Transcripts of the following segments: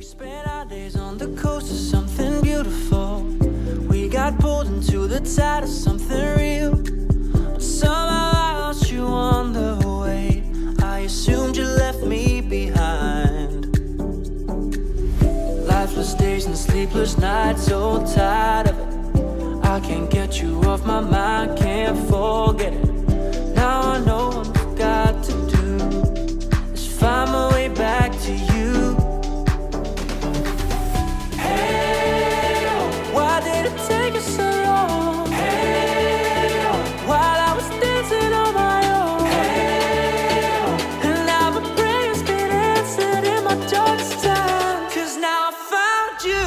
spent our days on the coast of something beautiful. We got pulled into the tide of something real. But somehow I lost you on the way. I assumed you left me behind. Lifeless days and sleepless nights, so tired of it. I can't get you off my mind, can't forget it. Now I know what I've got to do is find my way back to you. Hey, oh, why did it take us so long? Hey, oh, while I was dancing on my own. Hey, oh, and now my prayers been answered in my darkest time. 'Cause now I found you.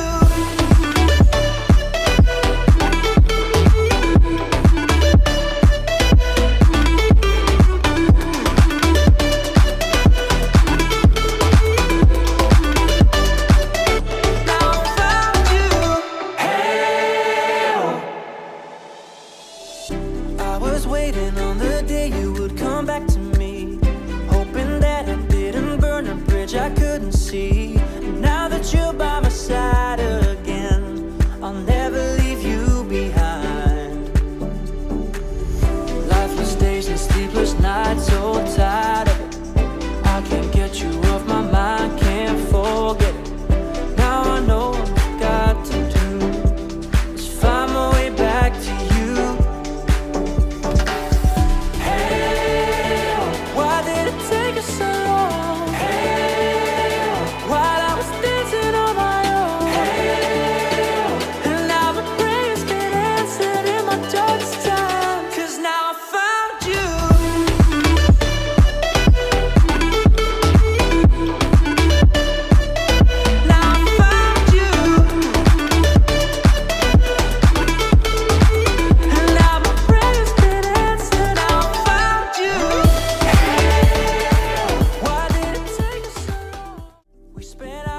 I was waiting on the day you would come back to me, hoping that I didn't burn a bridge I couldn't see. And now that you're by my side again, I'll never leave you behind. Lifeless days and sleepless nights, so tired of it. I can't get you off my mind, can't forget it. Now I know what I've got to do is find my way back to you.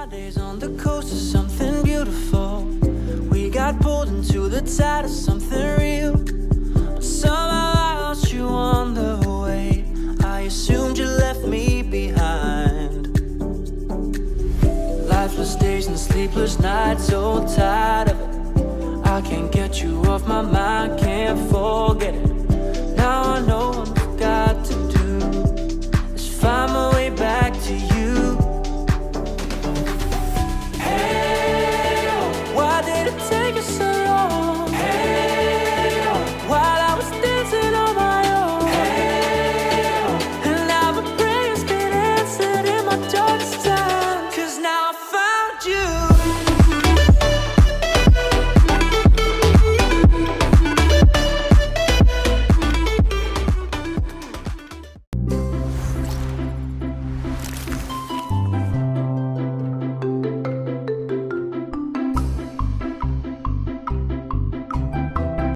Days on the coast of something beautiful. We got pulled into the tide of something real. But somehow I lost you on the way. I assumed you left me behind. Lifeless days and sleepless nights, so tired of it. I can't get you off my mind, can't forget it.